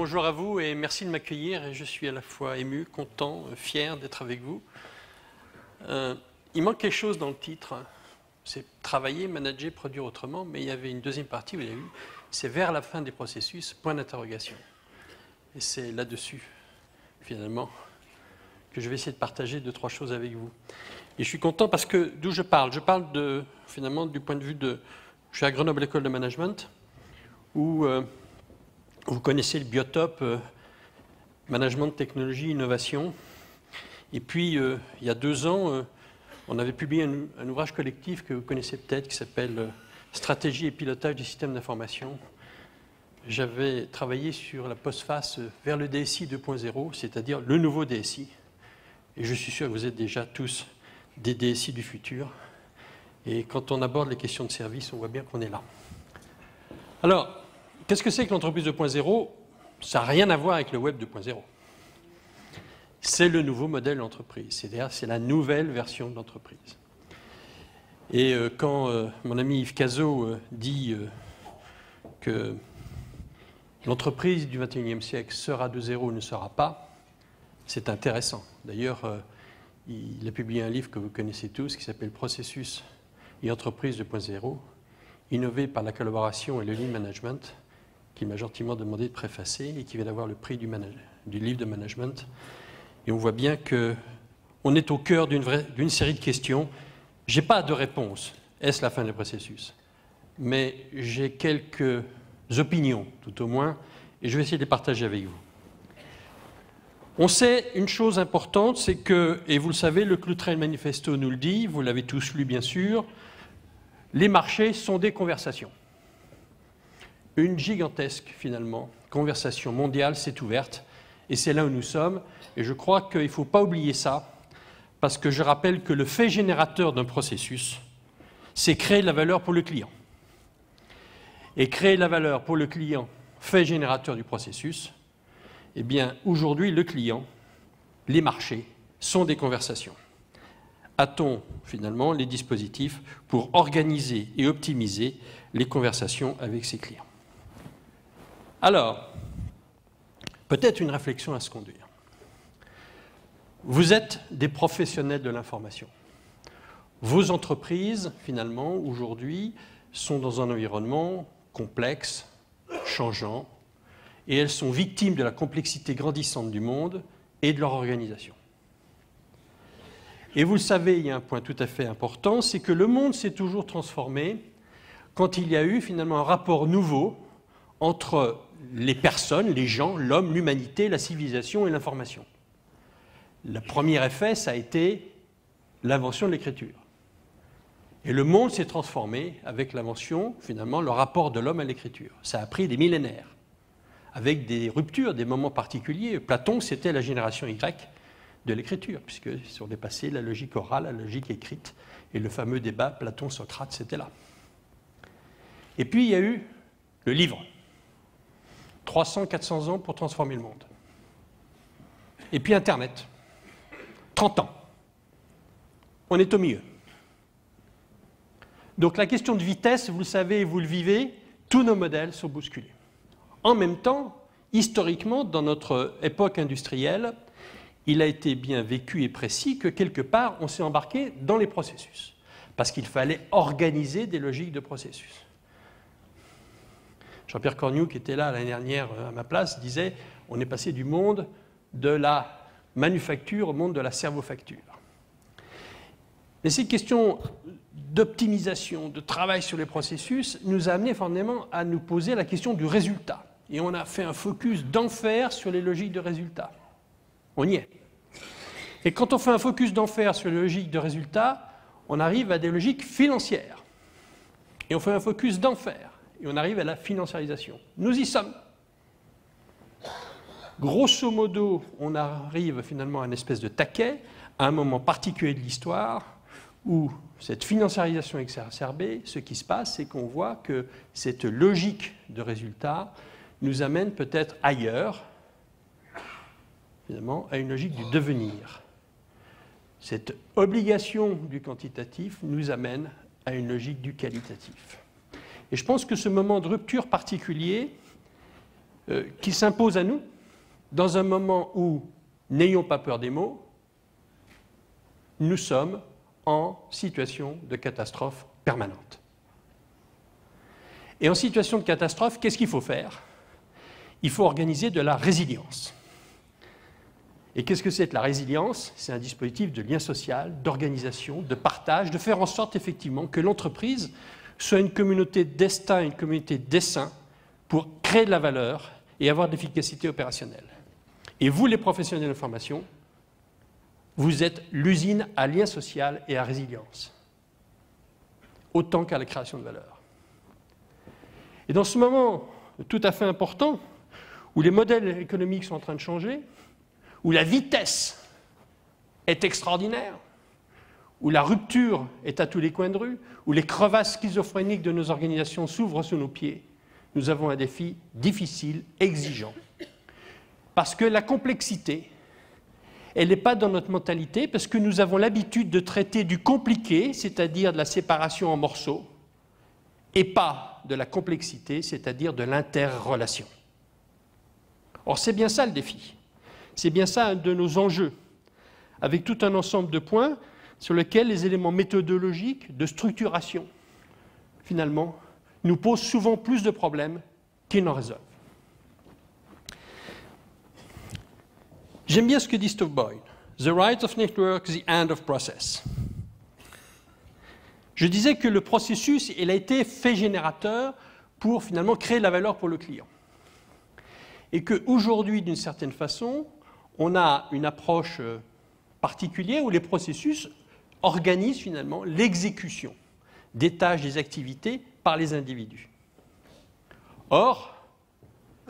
bonjour à vous et merci de m'accueillir. Et je suis à la fois ému, content, fier d'être avec vous. Il manque quelque chose dans le titre. C'est travailler, manager, produire autrement, mais il y avait une deuxième partie, vous l'avez vu, c'est vers la fin des processus, point d'interrogation. Et c'est là-dessus, finalement, que je vais essayer de partager 2-3 choses avec vous. Et je suis content parce que d'où je parle finalement du point de vue de... Je suis à Grenoble École de Management, où vous connaissez le biotope Management, Technologie, Innovation. Et puis, il y a 2 ans, on avait publié un ouvrage collectif que vous connaissez peut-être, qui s'appelle Stratégie et pilotage des systèmes d'information. J'avais travaillé sur la postface vers le DSI 2.0, c'est-à-dire le nouveau DSI. Et je suis sûr que vous êtes déjà tous des DSI du futur. Et quand on aborde les questions de service, on voit bien qu'on est là. Alors, qu'est-ce que c'est que l'entreprise 2.0 ? Ça n'a rien à voir avec le web 2.0. C'est le nouveau modèle d'entreprise, c'est-à-dire c'est la nouvelle version de l'entreprise. Et quand mon ami Yves Cazot dit que l'entreprise du XXIe siècle sera de zéro ou ne sera pas, c'est intéressant. D'ailleurs, il a publié un livre que vous connaissez tous qui s'appelle Processus et entreprise 2.0, innové par la collaboration et le lean management, qu'il m'a gentiment demandé de préfacer et qui vient d'avoir le prix du livre de management. Et on voit bien qu'on est au cœur d'une série de questions. Je n'ai pas de réponse. Est-ce la fin du processus? Mais j'ai quelques opinions, tout au moins, et je vais essayer de les partager avec vous. On sait une chose importante, c'est que, et vous le savez, le Cluttrell Manifesto nous le dit, vous l'avez tous lu bien sûr, les marchés sont des conversations. Une gigantesque, finalement, conversation mondiale s'est ouverte, et c'est là où nous sommes. Et je crois qu'il ne faut pas oublier ça, parce que je rappelle que le fait générateur d'un processus, c'est créer de la valeur pour le client. Et créer de la valeur pour le client, fait générateur du processus, eh bien, aujourd'hui, le client, les marchés, sont des conversations. A-t-on, finalement, les dispositifs pour organiser et optimiser les conversations avec ses clients? Alors, peut-être une réflexion à se conduire. Vous êtes des professionnels de l'information. Vos entreprises, finalement, aujourd'hui, sont dans un environnement complexe, changeant, et elles sont victimes de la complexité grandissante du monde et de leur organisation. Et vous le savez, il y a un point tout à fait important, c'est que le monde s'est toujours transformé quand il y a eu finalement un rapport nouveau entre les personnes, les gens, l'homme, l'humanité, la civilisation et l'information. Le premier effet, ça a été l'invention de l'écriture. Et le monde s'est transformé avec l'invention, finalement, le rapport de l'homme à l'écriture. Ça a pris des millénaires, avec des ruptures, des moments particuliers. Platon, c'était la génération Y de l'écriture, puisque sur les passés, la logique orale, la logique écrite, et le fameux débat Platon-Socrate, c'était là. Et puis, il y a eu le livre. 300-400 ans pour transformer le monde. Et puis Internet. 30 ans. On est au milieu. Donc la question de vitesse, vous le savez et vous le vivez, tous nos modèles sont bousculés. En même temps, historiquement, dans notre époque industrielle, il a été bien vécu et précis que quelque part, on s'est embarqué dans les processus. Parce qu'il fallait organiser des logiques de processus. Jean-Pierre Cornu, qui était là l'année dernière à ma place, disait on est passé du monde de la manufacture au monde de la servofacture. Mais cette question d'optimisation, de travail sur les processus, nous a amené fondamentalement à nous poser la question du résultat. Et on a fait un focus d'enfer sur les logiques de résultat. On y est. Et quand on fait un focus d'enfer sur les logiques de résultat, on arrive à des logiques financières. Et on fait un focus d'enfer. Et on arrive à la financiarisation. Nous y sommes. Grosso modo, on arrive finalement à une espèce de taquet, à un moment particulier de l'histoire, où cette financiarisation exacerbée, ce qui se passe, c'est qu'on voit que cette logique de résultat nous amène peut-être ailleurs, finalement, à une logique du devenir. Cette obligation du quantitatif nous amène à une logique du qualitatif. Et je pense que ce moment de rupture particulier qui s'impose à nous dans un moment où, n'ayons pas peur des mots, nous sommes en situation de catastrophe permanente. Et en situation de catastrophe, qu'est-ce qu'il faut faire? Il faut organiser de la résilience. Et qu'est-ce que c'est que la résilience? C'est un dispositif de lien social, d'organisation, de partage, de faire en sorte effectivement que l'entreprise soit une communauté de destin, une communauté d'essaim pour créer de la valeur et avoir de l'efficacité opérationnelle. Et vous, les professionnels de l'information, vous êtes l'usine à lien social et à résilience, autant qu'à la création de valeur. Et dans ce moment tout à fait important, où les modèles économiques sont en train de changer, où la vitesse est extraordinaire, où la rupture est à tous les coins de rue, où les crevasses schizophréniques de nos organisations s'ouvrent sous nos pieds, nous avons un défi difficile, exigeant. Parce que la complexité, elle n'est pas dans notre mentalité, parce que nous avons l'habitude de traiter du compliqué, c'est-à-dire de la séparation en morceaux, et pas de la complexité, c'est-à-dire de l'interrelation. Or, c'est bien ça le défi. C'est bien ça un de nos enjeux, avec tout un ensemble de points sur lesquels les éléments méthodologiques de structuration, finalement, nous posent souvent plus de problèmes qu'ils n'en résolvent. J'aime bien ce que dit Steve Boyd. The right of network, the end of process. Je disais que le processus, il a été fait générateur pour finalement créer de la valeur pour le client. Et qu'aujourd'hui, d'une certaine façon, on a une approche particulière où les processus organisent finalement l'exécution des tâches, des activités par les individus. Or,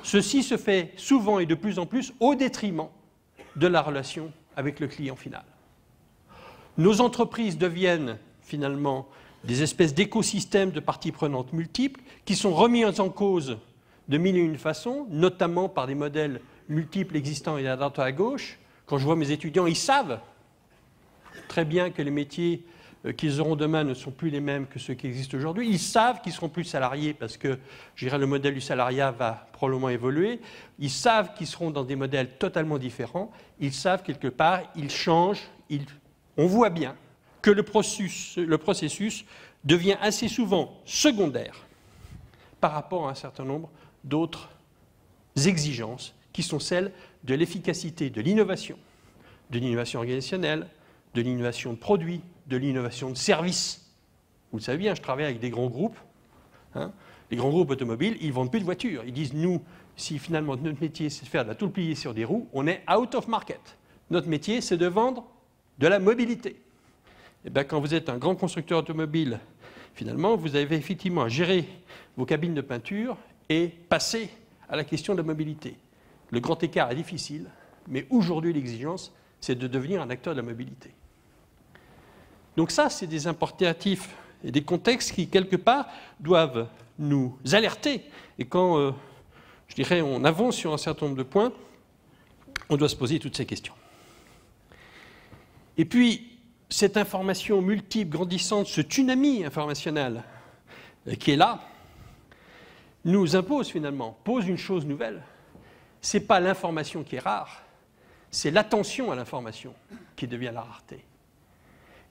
ceci se fait souvent et de plus en plus au détriment de la relation avec le client final. Nos entreprises deviennent finalement des espèces d'écosystèmes de parties prenantes multiples qui sont remis en cause de mille et une façons, notamment par des modèles multiples existants et à droite et à gauche. Quand je vois mes étudiants, ils savent très bien que les métiers qu'ils auront demain ne sont plus les mêmes que ceux qui existent aujourd'hui. Ils savent qu'ils seront plus salariés parce que, je dirais, le modèle du salariat va probablement évoluer. Ils savent qu'ils seront dans des modèles totalement différents. Ils savent quelque part, ils changent. On voit bien que le processus devient assez souvent secondaire par rapport à un certain nombre d'autres exigences qui sont celles de l'efficacité de l'innovation organisationnelle, de l'innovation de produits, de l'innovation de services. Vous le savez bien, je travaille avec des grands groupes. Les grands groupes automobiles, ils ne vendent plus de voitures. Ils disent, nous, si finalement notre métier c'est de faire de la tôle pliée sur des roues, on est out of market. Notre métier, c'est de vendre de la mobilité. Et bien, quand vous êtes un grand constructeur automobile, finalement, vous avez effectivement à gérer vos cabines de peinture et passer à la question de la mobilité. Le grand écart est difficile, mais aujourd'hui, l'exigence, c'est de devenir un acteur de la mobilité. Donc ça, c'est des impératifs et des contextes qui, quelque part, doivent nous alerter. Et quand, je dirais, on avance sur un certain nombre de points, on doit se poser toutes ces questions. Et puis, cette information multiple, grandissante, ce tsunami informationnel qui est là, nous impose finalement, pose une chose nouvelle. Ce n'est pas l'information qui est rare, c'est l'attention à l'information qui devient la rareté.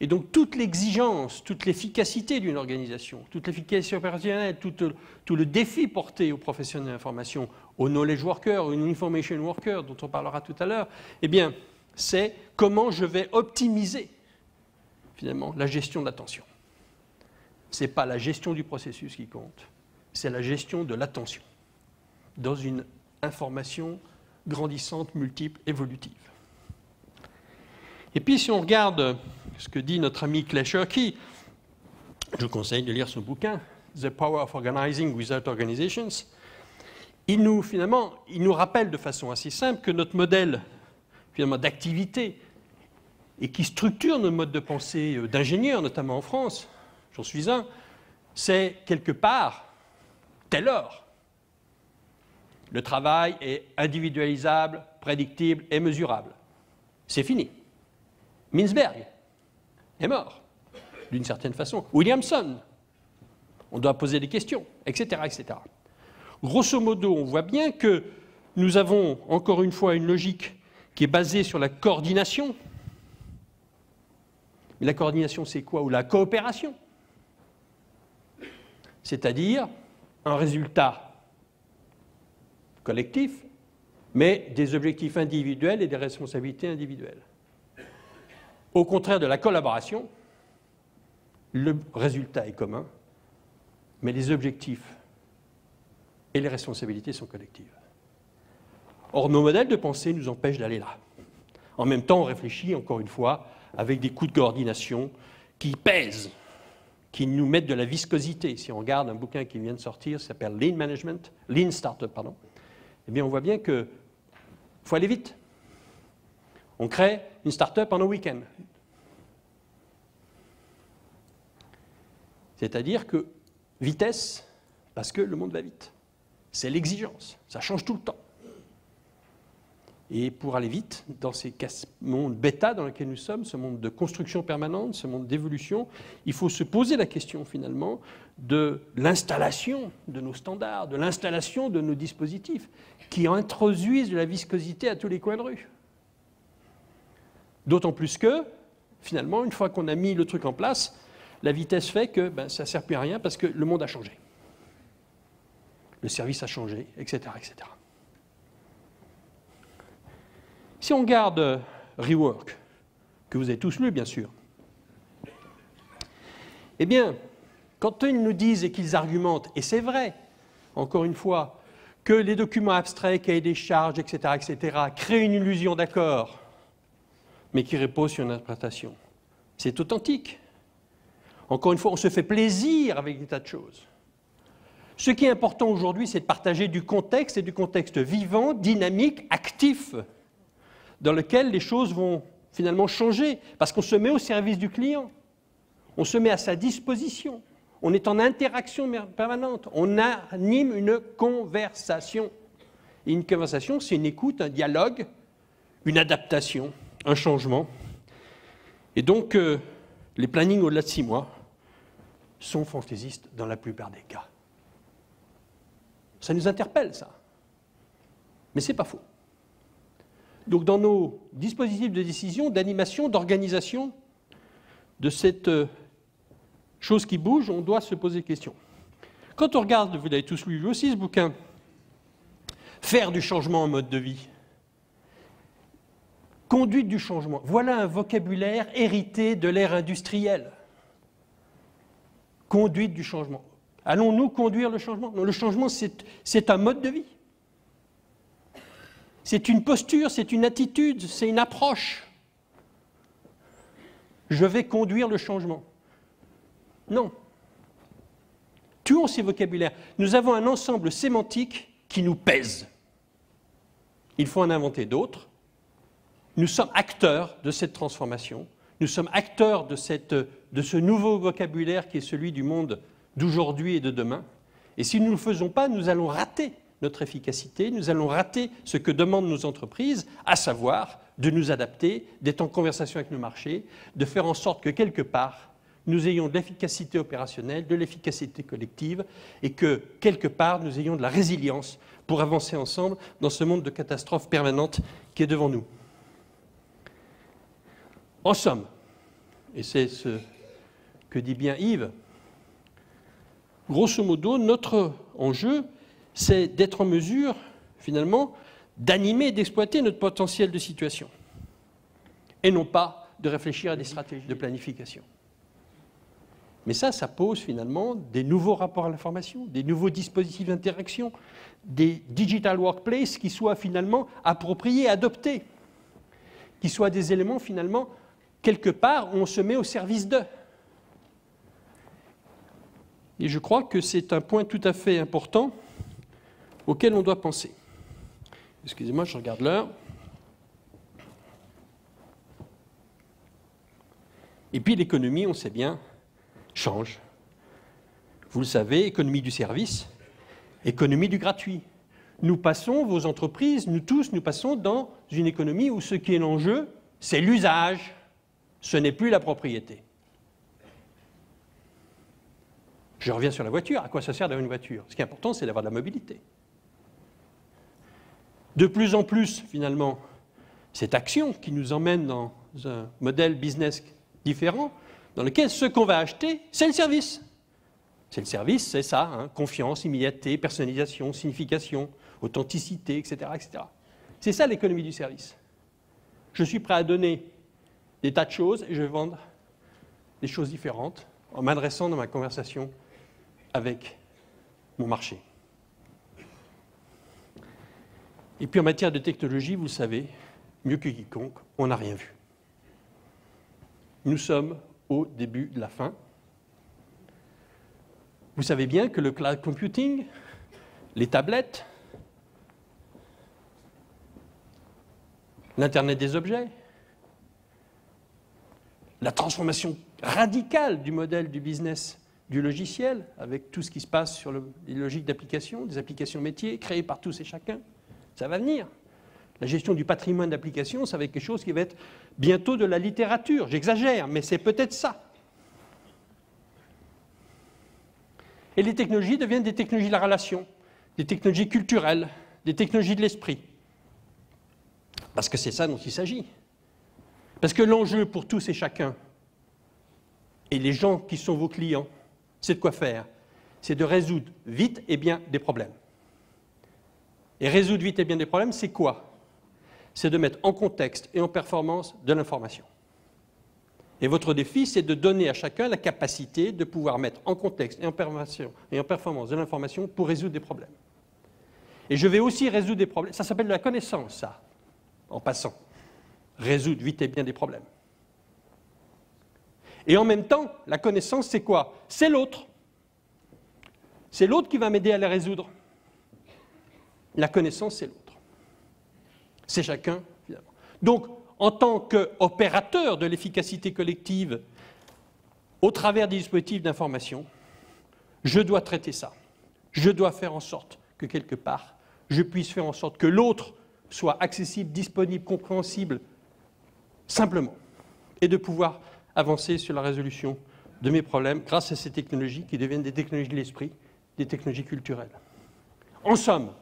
Et donc toute l'exigence, toute l'efficacité d'une organisation, toute l'efficacité opérationnelle, tout le défi porté aux professionnels de l'information, aux knowledge workers, aux information workers, dont on parlera tout à l'heure, eh bien, c'est comment je vais optimiser finalement la gestion de l'attention. Ce n'est pas la gestion du processus qui compte, c'est la gestion de l'attention dans une information grandissante, multiple, évolutive. Et puis si on regarde ce que dit notre ami Clay Shirky, je vous conseille de lire son bouquin « The Power of Organizing Without Organizations », il nous rappelle de façon assez simple que notre modèle d'activité et qui structure nos modes de pensée d'ingénieurs, notamment en France, j'en suis un, c'est quelque part Taylor. Le travail est individualisable, prédictible et mesurable. C'est fini. Mintzberg est mort, d'une certaine façon. Williamson, on doit poser des questions, etc., etc. Grosso modo, on voit bien que nous avons encore une fois une logique qui est basée sur la coordination. Mais la coordination, c'est quoi? Ou la coopération. C'est-à-dire un résultat collectif, mais des objectifs individuels et des responsabilités individuelles. Au contraire de la collaboration, le résultat est commun, mais les objectifs et les responsabilités sont collectives. Or, nos modèles de pensée nous empêchent d'aller là. En même temps, on réfléchit, encore une fois, avec des coûts de coordination qui pèsent, qui nous mettent de la viscosité. Si on regarde un bouquin qui vient de sortir, ça s'appelle Lean Management, Lean Startup, pardon, eh bien, on voit bien qu'il faut aller vite. On crée une start-up en un week-end. C'est-à-dire que vitesse, parce que le monde va vite. C'est l'exigence, ça change tout le temps. Et pour aller vite, dans ces mondes bêta dans lesquels nous sommes, ce monde de construction permanente, ce monde d'évolution, il faut se poser la question finalement de l'installation de nos standards, de l'installation de nos dispositifs qui introduisent de la viscosité à tous les coins de rue. D'autant plus que, finalement, une fois qu'on a mis le truc en place, la vitesse fait que ça ne sert plus à rien parce que le monde a changé. Le service a changé, etc., etc. Si on regarde Rework, que vous avez tous lu, bien sûr, eh bien, quand ils nous disent et qu'ils argumentent, et c'est vrai, encore une fois, que les documents abstraits, cahiers des charges, etc., etc., créent une illusion d'accord, mais qui repose sur une interprétation, c'est authentique. Encore une fois, on se fait plaisir avec des tas de choses. Ce qui est important aujourd'hui, c'est de partager du contexte, et du contexte vivant, dynamique, actif, dans lequel les choses vont finalement changer, parce qu'on se met au service du client, on se met à sa disposition, on est en interaction permanente, on anime une conversation. Et une conversation, c'est une écoute, un dialogue, une adaptation, un changement. Et donc, les plannings au-delà de 6 mois sont fantaisistes dans la plupart des cas. Ça nous interpelle, ça. Mais ce n'est pas faux. Donc, dans nos dispositifs de décision, d'animation, d'organisation de cette chose qui bouge, on doit se poser des questions. Quand on regarde, vous l'avez tous lu aussi ce bouquin, Faire du changement en mode de vie, conduite du changement, voilà un vocabulaire hérité de l'ère industrielle. Conduite du changement. Allons-nous conduire le changement? Non, le changement, c'est un mode de vie. C'est une posture, c'est une attitude, c'est une approche. Je vais conduire le changement. Non. Tuons ces vocabulaires. Nous avons un ensemble sémantique qui nous pèse. Il faut en inventer d'autres. Nous sommes acteurs de cette transformation. Nous sommes acteurs de ce nouveau vocabulaire qui est celui du monde d'aujourd'hui et de demain. Et si nous ne le faisons pas, nous allons rater notre efficacité, nous allons rater ce que demandent nos entreprises, à savoir de nous adapter, d'être en conversation avec nos marchés, de faire en sorte que quelque part, nous ayons de l'efficacité opérationnelle, de l'efficacité collective, et que quelque part, nous ayons de la résilience pour avancer ensemble dans ce monde de catastrophes permanentes qui est devant nous. En somme, et c'est ce que dit bien Yves, grosso modo, notre enjeu, c'est d'être en mesure, finalement, d'animer et d'exploiter notre potentiel de situation, et non pas de réfléchir à des stratégies de planification. Mais ça pose finalement des nouveaux rapports à l'information, des nouveaux dispositifs d'interaction, des digital workplaces qui soient finalement appropriés, adoptés, qui soient des éléments finalement, quelque part, où on se met au service d'eux. Et je crois que c'est un point tout à fait important auquel on doit penser. Excusez-moi, je regarde l'heure. Et puis l'économie, on sait bien, change. Vous le savez, économie du service, économie du gratuit. Nous passons, vos entreprises, nous tous, nous passons dans une économie où ce qui est l'enjeu, c'est l'usage, ce n'est plus la propriété. Je reviens sur la voiture. À quoi ça sert d'avoir une voiture? Ce qui est important, c'est d'avoir de la mobilité. De plus en plus, finalement, cette action qui nous emmène dans un modèle business différent, dans lequel ce qu'on va acheter, c'est le service. C'est le service, c'est ça, hein, confiance, immédiateté, personnalisation, signification, authenticité, etc., etc. C'est ça l'économie du service. Je suis prêt à donner des tas de choses et je vais vendre des choses différentes en m'adressant dans ma conversation avec mon marché. Et puis en matière de technologie, vous le savez, mieux que quiconque, on n'a rien vu. Nous sommes au début de la fin. Vous savez bien que le cloud computing, les tablettes, l'Internet des objets, la transformation radicale du modèle du business du logiciel, avec tout ce qui se passe sur les logiques d'application, des applications métiers créées par tous et chacun, ça va venir. La gestion du patrimoine d'application, ça va être quelque chose qui va être bientôt de la littérature. J'exagère, mais c'est peut-être ça. Et les technologies deviennent des technologies de la relation, des technologies culturelles, des technologies de l'esprit. Parce que c'est ça dont il s'agit. Parce que l'enjeu pour tous et chacun, et les gens qui sont vos clients, c'est de quoi faire? C'est de résoudre vite et bien des problèmes. Et résoudre vite et bien des problèmes, c'est quoi? C'est de mettre en contexte et en performance de l'information. Et votre défi, c'est de donner à chacun la capacité de pouvoir mettre en contexte et en performance de l'information pour résoudre des problèmes. Et je vais aussi résoudre des problèmes. Ça s'appelle de la connaissance, ça, en passant. Résoudre vite et bien des problèmes. Et en même temps, la connaissance, c'est quoi? C'est l'autre. C'est l'autre qui va m'aider à les résoudre. La connaissance, c'est l'autre. C'est chacun, finalement. Donc, en tant qu'opérateur de l'efficacité collective, au travers des dispositifs d'information, je dois traiter ça. Je dois faire en sorte que, quelque part, je puisse faire en sorte que l'autre soit accessible, disponible, compréhensible, simplement, et de pouvoir avancer sur la résolution de mes problèmes grâce à ces technologies qui deviennent des technologies de l'esprit, des technologies culturelles. En somme,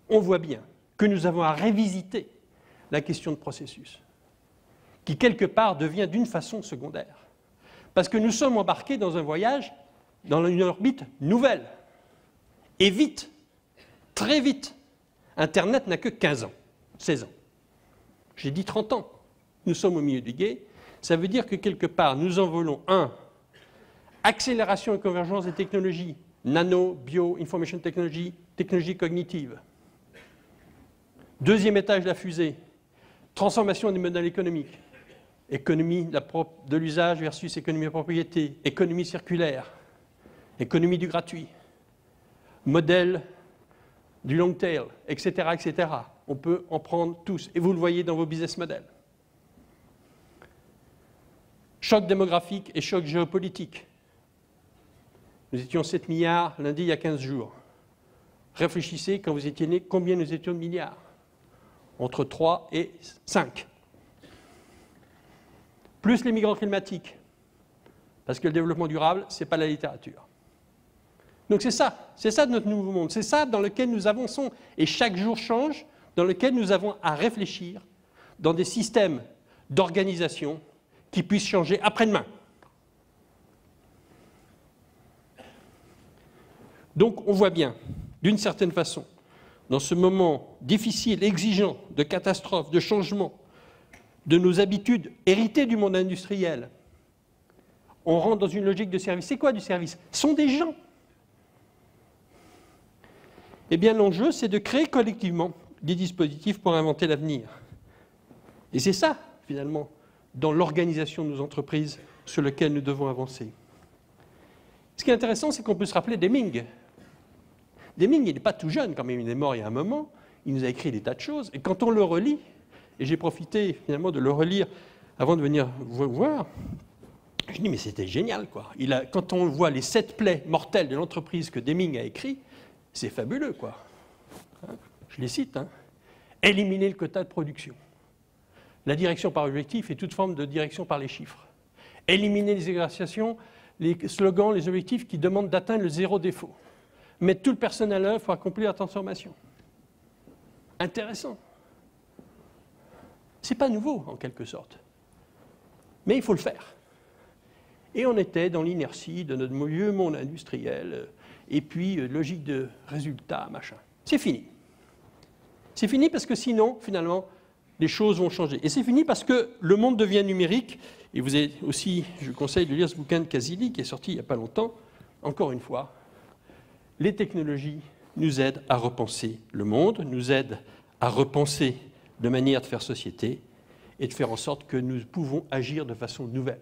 on voit bien que nous avons à révisiter la question de processus, qui quelque part devient d'une façon secondaire. Parce que nous sommes embarqués dans un voyage, dans une orbite nouvelle. Et vite, très vite. Internet n'a que 15 ans, 16 ans. J'ai dit 30 ans. Nous sommes au milieu du gué. Ça veut dire que quelque part, nous envolons accélération et convergence des technologies, nano, bio, information technology, technologie cognitive. Deuxième étage de la fusée, transformation des modèles économiques. Économie de l'usage versus économie de propriété, économie circulaire, économie du gratuit, modèle du long tail, etc., etc. On peut en prendre tous, et vous le voyez dans vos business models. Choc démographique et choc géopolitique. Nous étions 7 milliards lundi il y a 15 jours. Réfléchissez, quand vous étiez nés, combien nous étions de milliards? Entre 3 et 5. Plus les migrants climatiques. Parce que le développement durable, ce n'est pas la littérature. Donc c'est ça notre nouveau monde, c'est ça dans lequel nous avançons, et chaque jour change, dans lequel nous avons à réfléchir dans des systèmes d'organisation qui puissent changer après-demain. Donc on voit bien, d'une certaine façon, dans ce moment difficile, exigeant, de catastrophe, de changement, de nos habitudes héritées du monde industriel, on rentre dans une logique de service. C'est quoi du service? Ce sont des gens. Eh bien, l'enjeu, c'est de créer collectivement des dispositifs pour inventer l'avenir. Et c'est ça, finalement, dans l'organisation de nos entreprises sur lequel nous devons avancer. Ce qui est intéressant, c'est qu'on peut se rappeler Deming. Deming, il n'est pas tout jeune quand même, il est mort il y a un moment, il nous a écrit des tas de choses, et quand on le relit, et j'ai profité finalement de le relire avant de venir vous voir, je dis mais c'était génial quoi. Quand on voit les 7 plaies mortelles de l'entreprise que Deming a écrit, c'est fabuleux, quoi. Je les cite. Éliminer le quota de production. La direction par objectif et toute forme de direction par les chiffres. Éliminer les exagérations, les slogans, les objectifs qui demandent d'atteindre le zéro défaut. Mettre tout le personnel à l'œuvre pour accomplir la transformation. Intéressant. Ce n'est pas nouveau, en quelque sorte. Mais il faut le faire. Et on était dans l'inertie de notre vieux monde industriel, et puis logique de résultat, machin. C'est fini. C'est fini parce que sinon, finalement, les choses vont changer. Et c'est fini parce que le monde devient numérique. Et vous avez aussi, je vous conseille de lire ce bouquin de Casilli, qui est sorti il n'y a pas longtemps. Encore une fois, les technologies nous aident à repenser le monde, nous aident à repenser de manière de faire société et de faire en sorte que nous pouvons agir de façon nouvelle.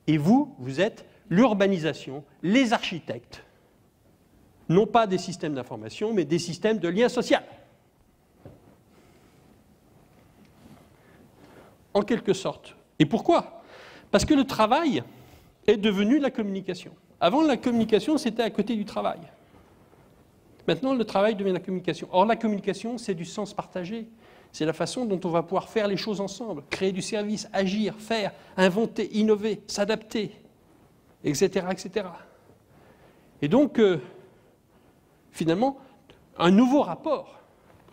Et vous, vous êtes l'urbanisation, les architectes, non pas des systèmes d'information, mais des systèmes de lien social. En quelque sorte. Et pourquoi? Parce que le travail est devenu la communication. Avant, la communication, c'était à côté du travail. Maintenant, le travail devient la communication. Or, la communication, c'est du sens partagé. C'est la façon dont on va pouvoir faire les choses ensemble, créer du service, agir, faire, inventer, innover, s'adapter, etc., etc. Et donc, finalement, un nouveau rapport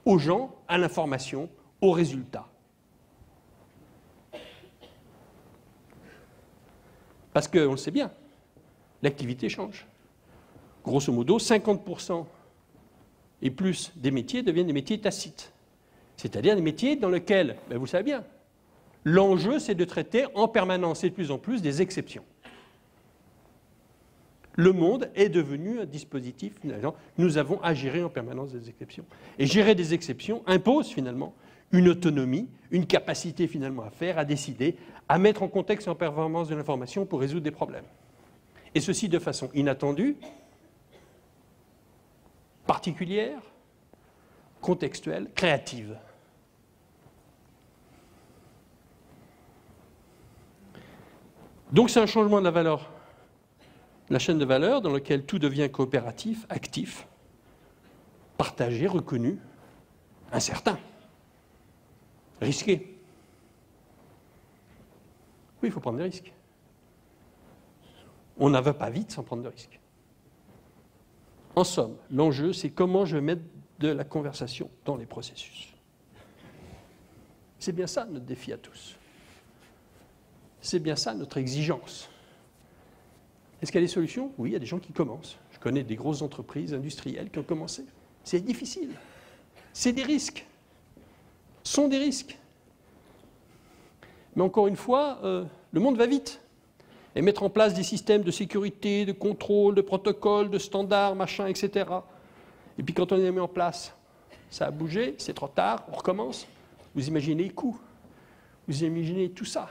aux gens, à l'information, aux résultats. Parce qu'on le sait bien, l'activité change. Grosso modo, 50% et plus des métiers deviennent des métiers tacites. C'est-à-dire des métiers dans lesquels, vous le savez bien, l'enjeu c'est de traiter en permanence et de plus en plus des exceptions. Le monde est devenu un dispositif, finalement, nous avons à gérer en permanence des exceptions. Et gérer des exceptions impose finalement une autonomie, une capacité finalement à faire, à décider, à mettre en contexte et en performance de l'information pour résoudre des problèmes. Et ceci de façon inattendue, particulière, contextuelle, créative. Donc c'est un changement de la valeur, la chaîne de valeur dans laquelle tout devient coopératif, actif, partagé, reconnu, incertain, risqué. Oui, il faut prendre des risques. On n'en va pas vite sans prendre de risques. En somme, l'enjeu, c'est comment je vais mettre de la conversation dans les processus. C'est bien ça notre défi à tous. C'est bien ça notre exigence. Est-ce qu'il y a des solutions? Oui, il y a des gens qui commencent. Je connais des grosses entreprises industrielles qui ont commencé. C'est difficile. C'est des risques. Ce sont des risques. Mais encore une fois, le monde va vite. Et mettre en place des systèmes de sécurité, de contrôle, de protocoles, de standards, machin, etc. Et puis quand on les met en place, ça a bougé, c'est trop tard, on recommence. Vous imaginez les coûts. Vous imaginez tout ça.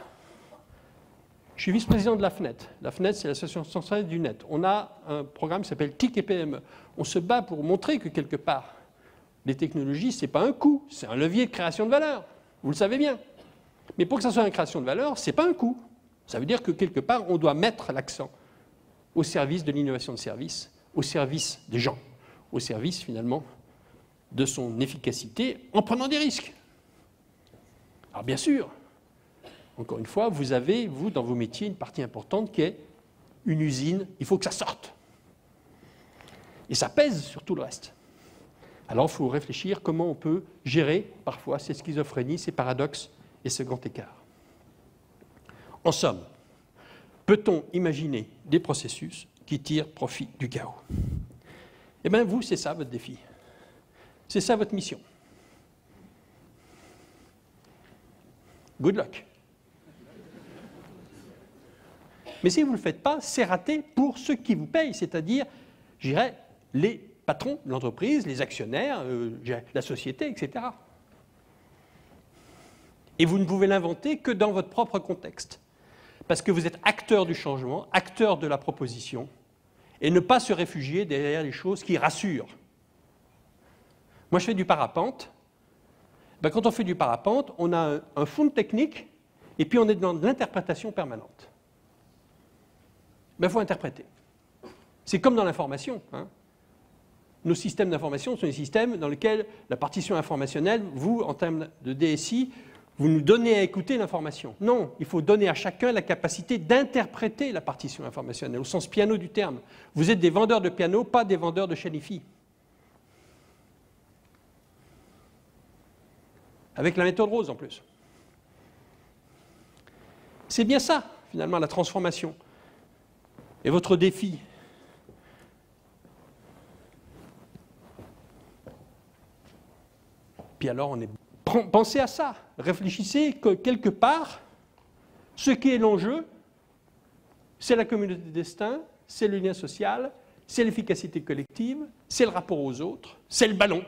Je suis vice-président de la FNET. La FNET, c'est l'association centrale du net. On a un programme qui s'appelle TIC et PME. On se bat pour montrer que quelque part, les technologies, ce n'est pas un coût, c'est un levier de création de valeur. Vous le savez bien. Mais pour que ça soit une création de valeur, ce n'est pas un coût. Ça veut dire que quelque part, on doit mettre l'accent au service de l'innovation de service, au service des gens, au service finalement de son efficacité en prenant des risques. Alors bien sûr, encore une fois, vous avez, vous, dans vos métiers, une partie importante qui est une usine, il faut que ça sorte. Et ça pèse sur tout le reste. Alors il faut réfléchir comment on peut gérer parfois ces schizophrénies, ces paradoxes et ce grand écart. En somme, peut-on imaginer des processus qui tirent profit du chaos? Eh bien, vous, c'est ça votre défi. C'est ça votre mission. Good luck. Mais si vous ne le faites pas, c'est raté pour ceux qui vous payent, c'est-à-dire, je dirais, les patrons de l'entreprise, les actionnaires, la société, etc. Et vous ne pouvez l'inventer que dans votre propre contexte. Parce que vous êtes acteur du changement, acteur de la proposition, et ne pas se réfugier derrière les choses qui rassurent. Moi, je fais du parapente. Quand on fait du parapente, on a un fond de technique, et puis on est dans l'interprétation permanente. Il faut interpréter. C'est comme dans l'information. Nos systèmes d'information sont des systèmes dans lesquels la partition informationnelle, vous, en termes de DSI, vous nous donnez à écouter l'information. Non, il faut donner à chacun la capacité d'interpréter la partition informationnelle, au sens piano du terme. Vous êtes des vendeurs de piano, pas des vendeurs de Chanifi. Avec la méthode Rose en plus. C'est bien ça, finalement, la transformation. Et votre défi. Puis alors, pensez à ça. Réfléchissez que quelque part, ce qui est l'enjeu, c'est la communauté de destin, c'est le lien social, c'est l'efficacité collective, c'est le rapport aux autres, c'est le ballon.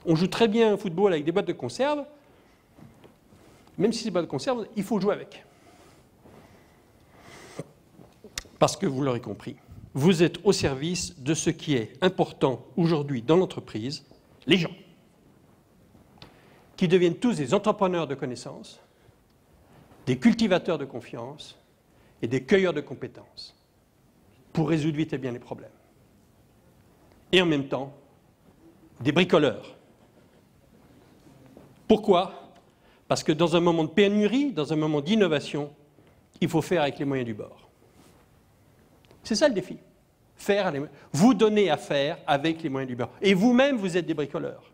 On joue très bien au football avec des boîtes de conserve. Même si c'est boîtes de conserve, il faut jouer avec. Parce que vous l'aurez compris, vous êtes au service de ce qui est important aujourd'hui dans l'entreprise, les gens, qui deviennent tous des entrepreneurs de connaissances, des cultivateurs de confiance et des cueilleurs de compétences pour résoudre vite et bien les problèmes. Et en même temps, des bricoleurs. Pourquoi? Parce que dans un moment de pénurie, dans un moment d'innovation, il faut faire avec les moyens du bord. C'est ça le défi. Vous donner à faire avec les moyens du bord. Et vous-même, vous êtes des bricoleurs.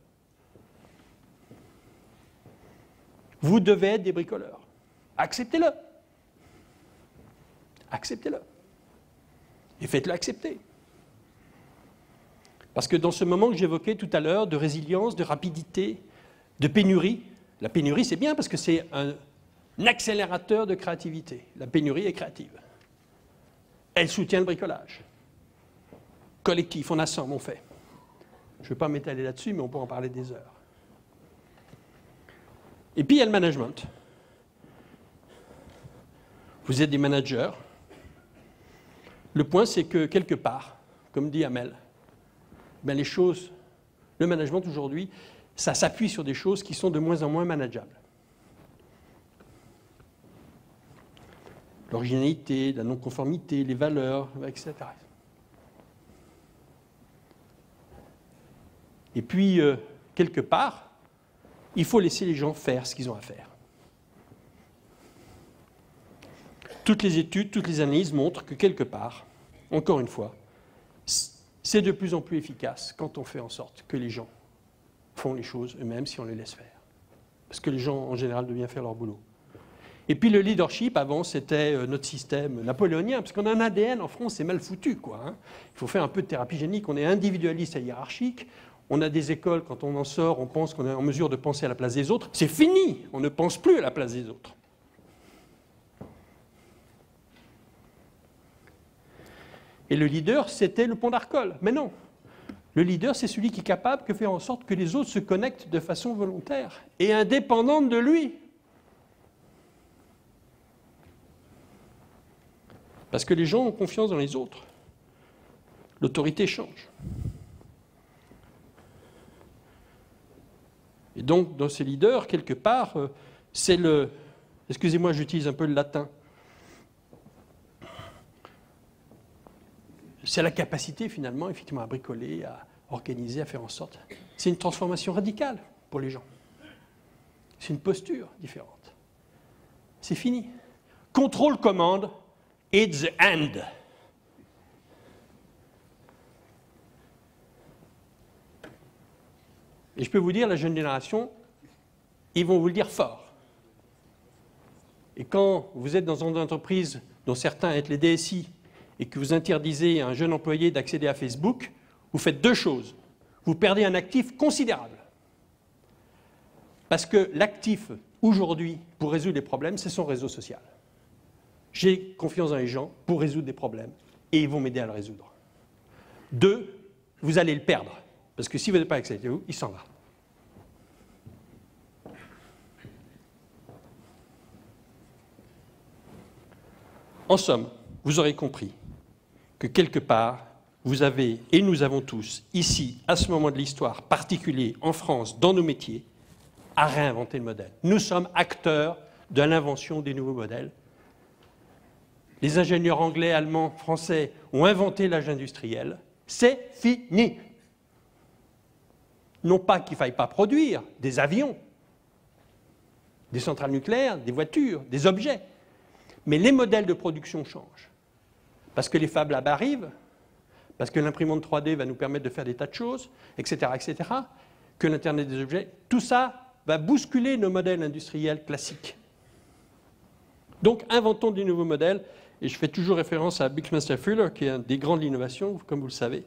Vous devez être des bricoleurs. Acceptez-le. Acceptez-le. Et faites-le accepter. Parce que dans ce moment que j'évoquais tout à l'heure, de résilience, de rapidité, de pénurie, la pénurie c'est bien parce que c'est un accélérateur de créativité. La pénurie est créative. Elle soutient le bricolage. Collectif, on assemble, on fait. Je ne vais pas m'étaler là-dessus, mais on peut en parler des heures. Et puis il y a le management. Vous êtes des managers. Le point, c'est que quelque part, comme dit Amel, ben les choses, le management aujourd'hui, ça s'appuie sur des choses qui sont de moins en moins manageables. L'originalité, la non-conformité, les valeurs, etc. Et puis, quelque part, il faut laisser les gens faire ce qu'ils ont à faire. Toutes les études, toutes les analyses montrent que quelque part, encore une fois, c'est de plus en plus efficace quand on fait en sorte que les gens font les choses eux-mêmes si on les laisse faire. Parce que les gens, en général, doivent bien faire leur boulot. Et puis le leadership, avant, c'était notre système napoléonien, parce qu'on a un ADN en France, c'est mal foutu, quoi. Hein. Il faut faire un peu de thérapie génique, on est individualiste et hiérarchique, on a des écoles, quand on en sort, on pense qu'on est en mesure de penser à la place des autres. C'est fini, on ne pense plus à la place des autres. Et le leader, c'était le pont d'Arcole. Mais non, le leader, c'est celui qui est capable de faire en sorte que les autres se connectent de façon volontaire et indépendante de lui. Parce que les gens ont confiance dans les autres. L'autorité change. Et donc, dans ces leaders, quelque part, c'est le... Excusez-moi, j'utilise un peu le latin. C'est la capacité, finalement, effectivement, à bricoler, à organiser, à faire en sorte. C'est une transformation radicale pour les gens. C'est une posture différente. C'est fini. Contrôle-commande, it's the end. Et je peux vous dire, la jeune génération, ils vont vous le dire fort. Et quand vous êtes dans une entreprise dont certains êtes les DSI et que vous interdisez à un jeune employé d'accéder à Facebook, vous faites deux choses. Vous perdez un actif considérable. Parce que l'actif, aujourd'hui, pour résoudre les problèmes, c'est son réseau social. J'ai confiance dans les gens pour résoudre des problèmes et ils vont m'aider à le résoudre. Deux, vous allez le perdre. Parce que si vous n'êtes pas accepté, il s'en va. En somme, vous aurez compris que quelque part, vous avez, et nous avons tous, ici, à ce moment de l'histoire particulier, en France, dans nos métiers, à réinventer le modèle. Nous sommes acteurs de l'invention des nouveaux modèles. Les ingénieurs anglais, allemands, français ont inventé l'âge industriel. C'est fini. Non pas qu'il ne faille pas produire des avions, des centrales nucléaires, des voitures, des objets. Mais les modèles de production changent. Parce que les Fab Labs arrivent, parce que l'imprimante 3D va nous permettre de faire des tas de choses, etc., que l'Internet des objets, tout ça va bousculer nos modèles industriels classiques. Donc, inventons des nouveaux modèles, et je fais toujours référence à Buckminster Fuller, qui est un des grands de l'innovation, comme vous le savez.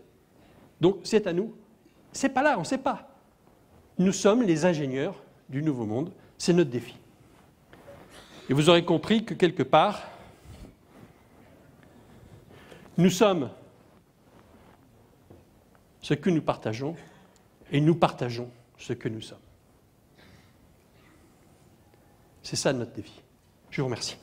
Donc, c'est à nous. C'est pas là, on ne sait pas. Nous sommes les ingénieurs du nouveau monde, c'est notre défi. Et vous aurez compris que quelque part, nous sommes ce que nous partageons, et nous partageons ce que nous sommes. C'est ça notre défi. Je vous remercie.